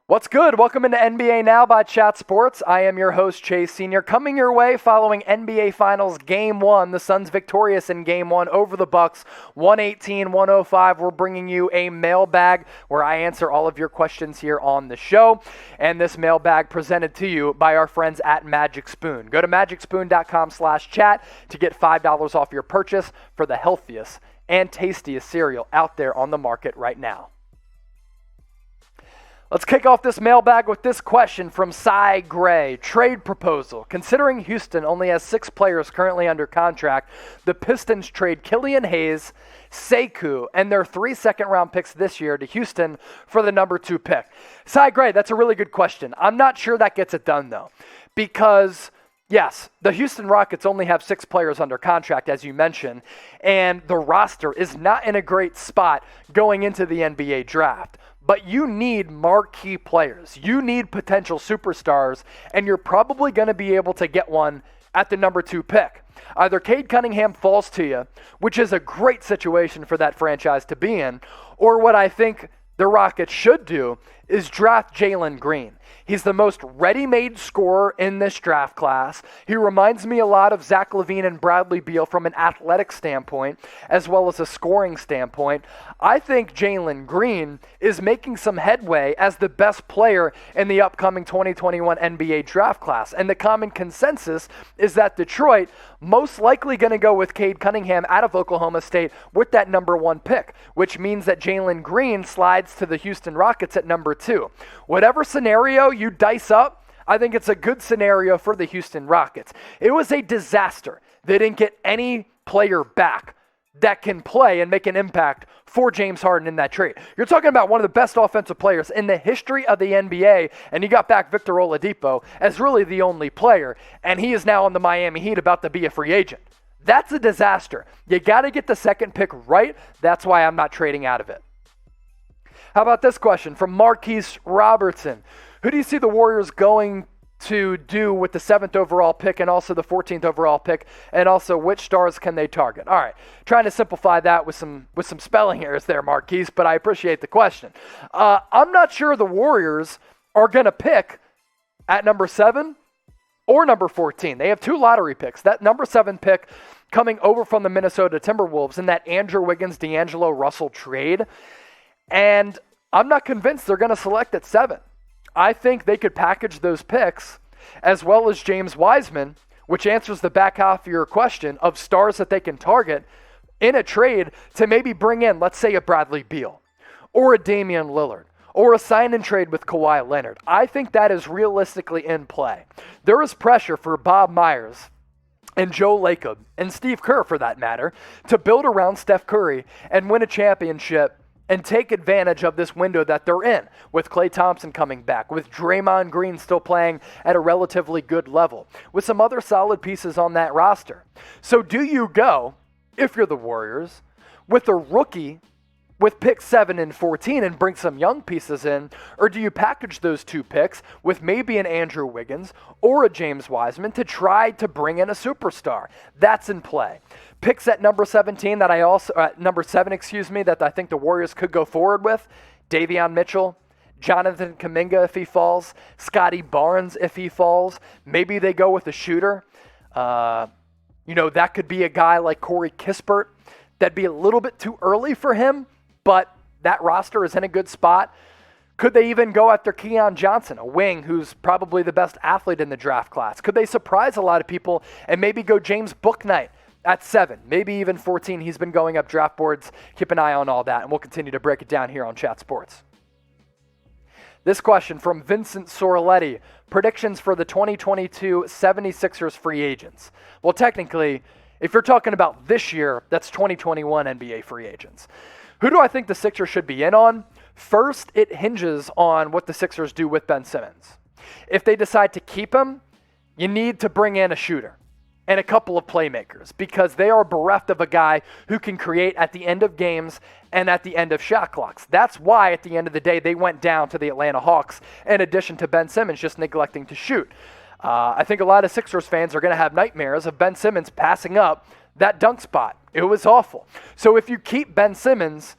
What's good? Welcome into NBA Now by Chat Sports. I am your host, Chase Sr. Coming your way following NBA Finals Game 1. The Suns victorious in Game 1 over the Bucks, 118-105. We're bringing you a mailbag where I answer all of your questions here on the show. And this mailbag presented to you by our friends at Magic Spoon. Go to magicspoon.com/chat to get $5 off your purchase for the healthiest and tastiest cereal out there on the market right now. Let's kick off this mailbag with this question from Cy Gray. Trade proposal. Considering Houston only has 6 players currently under contract, the Pistons trade Killian Hayes, Sekou, and their 3 second-round picks this year to Houston for the number 2 pick. Cy Gray, that's a really good question. I'm not sure that gets it done, though, because yes, the Houston Rockets only have 6 players under contract, as you mentioned, and the roster is not in a great spot going into the NBA draft. But you need marquee players. You need potential superstars, and you're probably going to be able to get one at the number 2 pick. Either Cade Cunningham falls to you, which is a great situation for that franchise to be in, or what I think the Rockets should do is draft Jalen Green. He's the most ready-made scorer in this draft class. He reminds me a lot of Zach LaVine and Bradley Beal from an athletic standpoint, as well as a scoring standpoint. I think Jalen Green is making some headway as the best player in the upcoming 2021 NBA draft class. And the common consensus is that Detroit most likely going to go with Cade Cunningham out of Oklahoma State with that number 1 pick, which means that Jalen Green slides to the Houston Rockets at number 2. Whatever scenario you dice up, I think it's a good scenario for the Houston Rockets. It was a disaster. They didn't get any player back that can play and make an impact for James Harden in that trade. You're talking about one of the best offensive players in the history of the NBA, and you got back Victor Oladipo as really the only player, and he is now on the Miami Heat about to be a free agent. That's a disaster. You got to get the second pick right. That's why I'm not trading out of it. How about this question from Marquise Robertson? Who do you see the Warriors going to do with the 7th overall pick and also the 14th overall pick, and also which stars can they target? All right, trying to simplify that with some spelling errors there, Marquise, but I appreciate the question. I'm not sure the Warriors are going to pick at number 7 or number 14. They have 2 lottery picks. That number 7 pick coming over from the Minnesota Timberwolves in that Andrew Wiggins, D'Angelo Russell trade, and I'm not convinced they're going to select at 7. I think they could package those picks as well as James Wiseman, which answers the back half of your question of stars that they can target in a trade to maybe bring in, let's say, a Bradley Beal or a Damian Lillard or a sign and trade with Kawhi Leonard. I think that is realistically in play. There is pressure for Bob Myers and Joe Lacob and Steve Kerr, for that matter, to build around Steph Curry and win a championship and take advantage of this window that they're in, with Klay Thompson coming back, with Draymond Green still playing at a relatively good level, with some other solid pieces on that roster. So do you go, if you're the Warriors, with a rookie with pick 7 and 14 and bring some young pieces in, or do you package those 2 picks with maybe an Andrew Wiggins or a James Wiseman to try to bring in a superstar? That's in play. Picks at number 17 that number 7, that I think the Warriors could go forward with: Davion Mitchell, Jonathan Kuminga if he falls, Scotty Barnes if he falls. Maybe they go with a shooter. That could be a guy like Corey Kispert. That'd be a little bit too early for him, but that roster is in a good spot. Could they even go after Keon Johnson, a wing who's probably the best athlete in the draft class? Could they surprise a lot of people and maybe go James Bouknight at 7, maybe even 14? He's been going up draft boards. Keep an eye on all that, and we'll continue to break it down here on Chat Sports. This question from Vincent Soroletti. Predictions for the 2022 76ers free agents. Well, technically, if you're talking about this year, that's 2021 NBA free agents. Who do I think the Sixers should be in on? First, it hinges on what the Sixers do with Ben Simmons. If they decide to keep him, you need to bring in a shooter and a couple of playmakers, because they are bereft of a guy who can create at the end of games and at the end of shot clocks. That's why at the end of the day they went down to the Atlanta Hawks, in addition to Ben Simmons just neglecting to shoot. I think a lot of Sixers fans are going to have nightmares of Ben Simmons passing up that dunk spot. It was awful. So if you keep Ben Simmons,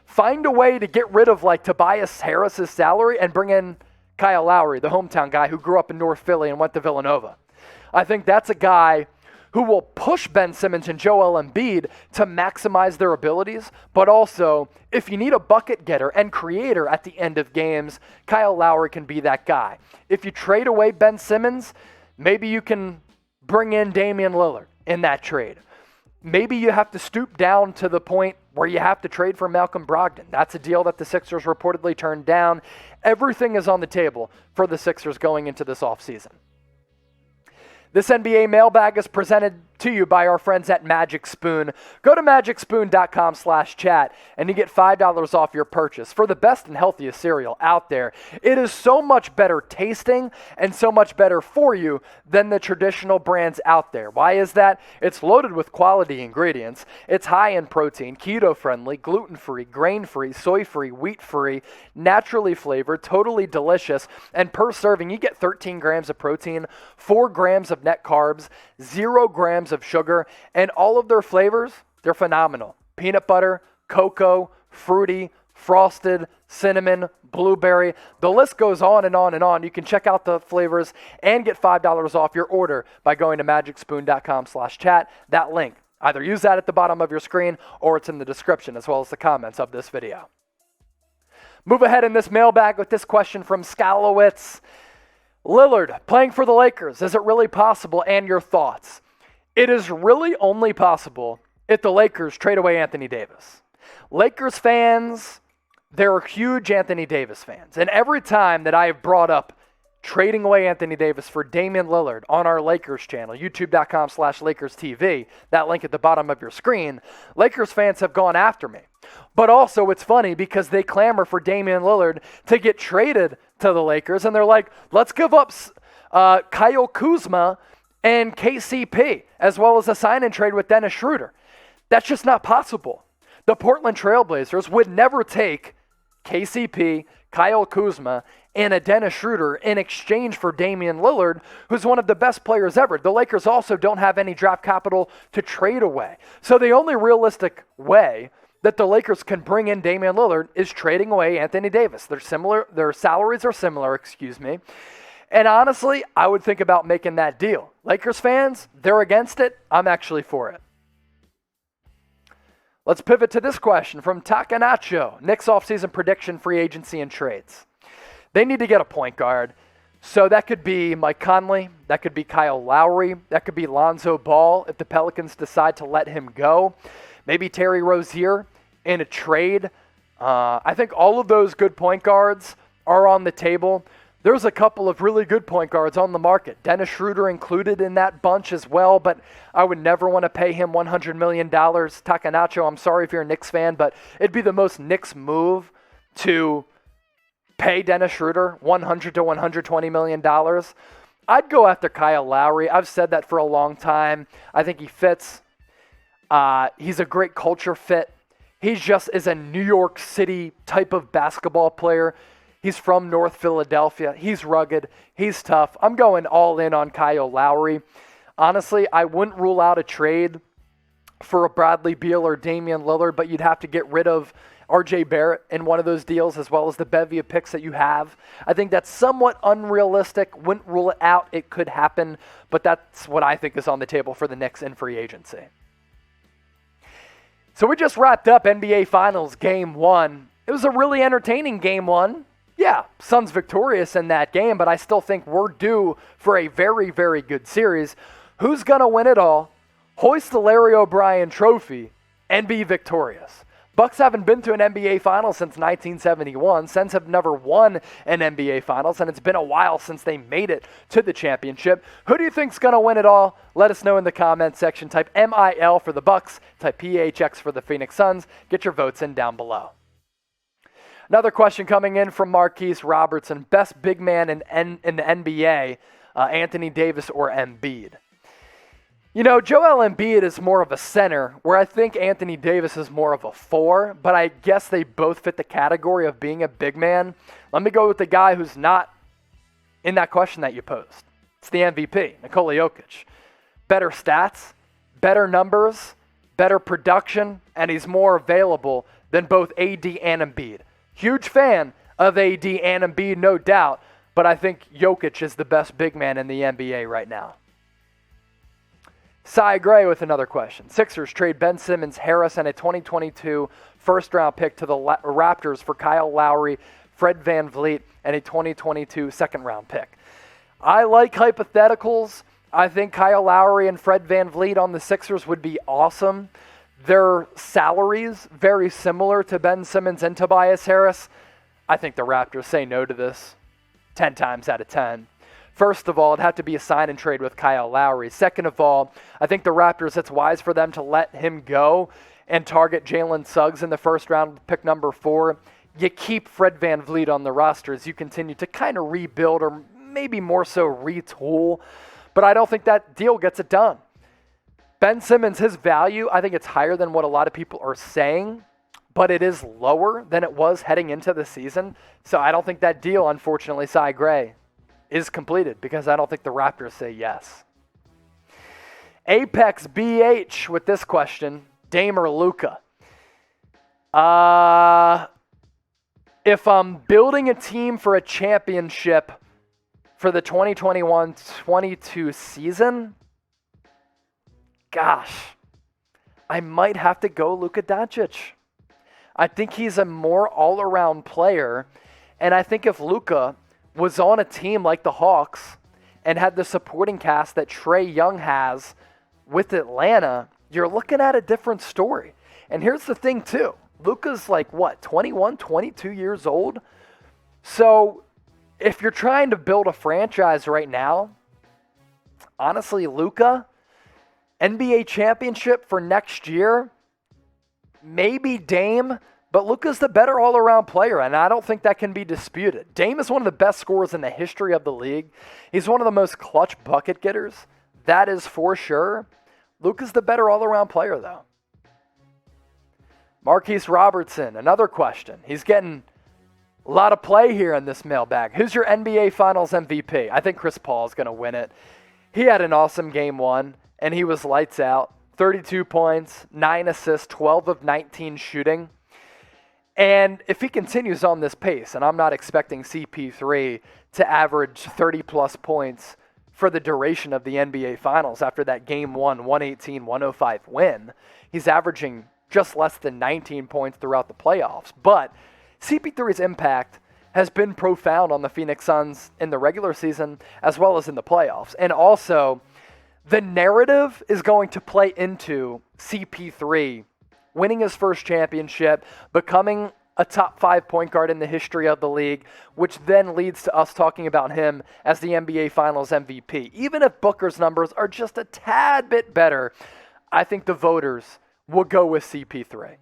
find a way to get rid of like Tobias Harris's salary and bring in Kyle Lowry, the hometown guy who grew up in North Philly and went to Villanova. I think that's a guy who will push Ben Simmons and Joel Embiid to maximize their abilities, but also, if you need a bucket getter and creator at the end of games, Kyle Lowry can be that guy. If you trade away Ben Simmons, maybe you can bring in Damian Lillard in that trade. Maybe you have to stoop down to the point where you have to trade for Malcolm Brogdon. That's a deal that the Sixers reportedly turned down. Everything is on the table for the Sixers going into this offseason. This NBA mailbag is presented to you by our friends at Magic Spoon. Go to magicspoon.com/chat and you get $5 off your purchase for the best and healthiest cereal out there. It is so much better tasting and so much better for you than the traditional brands out there. Why is that? It's loaded with quality ingredients. It's high in protein, keto-friendly, gluten-free, grain-free, soy-free, wheat-free, naturally flavored, totally delicious, and per serving you get 13 grams of protein, 4 grams of net carbs, 0 grams of sugar, and all of their flavors, they're phenomenal. Peanut butter, cocoa, fruity, frosted, cinnamon, blueberry. The list goes on and on and on. You can check out the flavors and get $5 off your order by going to magicspoon.com/chat. That link, either use that at the bottom of your screen or it's in the description as well as the comments of this video. Move ahead in this mailbag with this question from Skalowitz. Lillard playing for the Lakers, is it really possible? And your thoughts? It is really only possible if the Lakers trade away Anthony Davis. Lakers fans, they're huge Anthony Davis fans. And every time that I have brought up trading away Anthony Davis for Damian Lillard on our Lakers channel, youtube.com/LakersTV, that link at the bottom of your screen, Lakers fans have gone after me. But also it's funny because they clamor for Damian Lillard to get traded to the Lakers, and they're like, let's give up Kyle Kuzma and KCP, as well as a sign-and trade with Dennis Schroeder. That's just not possible. The Portland Trailblazers would never take KCP, Kyle Kuzma, and a Dennis Schroeder in exchange for Damian Lillard, who's one of the best players ever. The Lakers also don't have any draft capital to trade away. So the only realistic way that the Lakers can bring in Damian Lillard is trading away Anthony Davis. They're similar, their salaries are similar, And honestly, I would think about making that deal. Lakers fans, they're against it. I'm actually for it. Let's pivot to this question from Takanacho. Knicks offseason prediction, free agency, and trades. They need to get a point guard. So that could be Mike Conley. That could be Kyle Lowry. That could be Lonzo Ball if the Pelicans decide to let him go. Maybe Terry Rozier in a trade. I think all of those good point guards are on the table. There's a couple of really good point guards on the market. Dennis Schroeder included in that bunch as well, but I would never want to pay him $100 million. Takanacho, I'm sorry if you're a Knicks fan, but it'd be the most Knicks move to pay Dennis Schroeder $100 to $120 million. I'd go after Kyle Lowry. I've said that for a long time. I think he fits. He's a great culture fit. He just is a New York City type of basketball player. He's from North Philadelphia. He's rugged. He's tough. I'm going all in on Kyle Lowry. Honestly, I wouldn't rule out a trade for a Bradley Beal or Damian Lillard, but you'd have to get rid of R.J. Barrett in one of those deals as well as the bevy of picks that you have. I think that's somewhat unrealistic. Wouldn't rule it out. It could happen, but that's what I think is on the table for the Knicks in free agency. So we just wrapped up NBA Finals Game 1. It was a really entertaining Game 1. Yeah, Suns victorious in that game, but I still think we're due for a very, very good series. Who's going to win it all, hoist the Larry O'Brien trophy, and be victorious? Bucks haven't been to an NBA Finals since 1971. Suns have never won an NBA Finals, and it's been a while since they made it to the championship. Who do you think's going to win it all? Let us know in the comments section. Type MIL for the Bucks. Type PHX for the Phoenix Suns. Get your votes in down below. Another question coming in from Marquise Robertson. Best big man in the NBA, Anthony Davis or Embiid? You know, Joel Embiid is more of a center, where I think Anthony Davis is more of a 4, but I guess they both fit the category of being a big man. Let me go with the guy who's not in that question that you posed. It's the MVP, Nikola Jokic. Better stats, better numbers, better production, and he's more available than both AD and Embiid. Huge fan of AD and Embiid, no doubt, but I think Jokic is the best big man in the NBA right now. Cy Gray with another question. Sixers trade Ben Simmons, Harris, and a 2022 first-round pick to the Raptors for Kyle Lowry, Fred VanVleet, and a 2022 second-round pick. I like hypotheticals. I think Kyle Lowry and Fred VanVleet on the Sixers would be awesome. Their salaries very similar to Ben Simmons and Tobias Harris. I think the Raptors say no to this 10 times out of 10. First of all, it'd have to be a sign and trade with Kyle Lowry. Second of all, I think the Raptors, it's wise for them to let him go and target Jalen Suggs in the first round, pick number 4. You keep Fred VanVleet on the roster as you continue to kind of rebuild or maybe more so retool. But I don't think that deal gets it done. Ben Simmons, his value, I think it's higher than what a lot of people are saying, but it is lower than it was heading into the season. So I don't think that deal, unfortunately, Cy Gray, is completed because I don't think the Raptors say yes. Apex BH with this question, Dame or Luka? If I'm building a team for a championship for the 2021-22 season, gosh, I might have to go Luka Doncic. I think he's a more all-around player, and I think if Luka was on a team like the Hawks and had the supporting cast that Trae Young has with Atlanta, you're looking at a different story. And here's the thing, too. Luka's like, 21, 22 years old? So if you're trying to build a franchise right now, honestly, Luka, NBA championship for next year, maybe Dame, but Luka's the better all-around player, and I don't think that can be disputed. Dame is one of the best scorers in the history of the league. He's one of the most clutch bucket getters. That is for sure. Luka's the better all-around player, though. Marquise Robertson, another question. He's getting a lot of play here in this mailbag. Who's your NBA Finals MVP? I think Chris Paul is going to win it. He had an awesome game 1, and he was lights out. 32 points, 9 assists, 12 of 19 shooting. And if he continues on this pace, and I'm not expecting CP3 to average 30-plus points for the duration of the NBA Finals after that Game 1, 118-105 win, he's averaging just less than 19 points throughout the playoffs. But CP3's impact has been profound on the Phoenix Suns in the regular season as well as in the playoffs. And also, the narrative is going to play into CP3 winning his first championship, becoming a top 5 point guard in the history of the league, which then leads to us talking about him as the NBA Finals MVP. Even if Booker's numbers are just a tad bit better, I think the voters will go with CP3.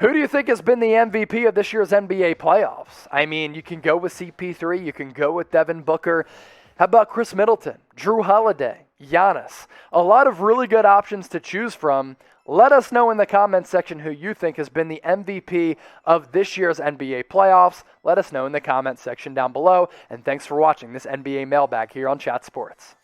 Who do you think has been the MVP of this year's NBA playoffs? I mean, you can go with CP3, you can go with Devin Booker. How about Chris Middleton, Drew Holiday, Giannis? A lot of really good options to choose from. Let us know in the comments section who you think has been the MVP of this year's NBA playoffs. Let us know in the comments section down below. And thanks for watching this NBA Mailbag here on Chat Sports.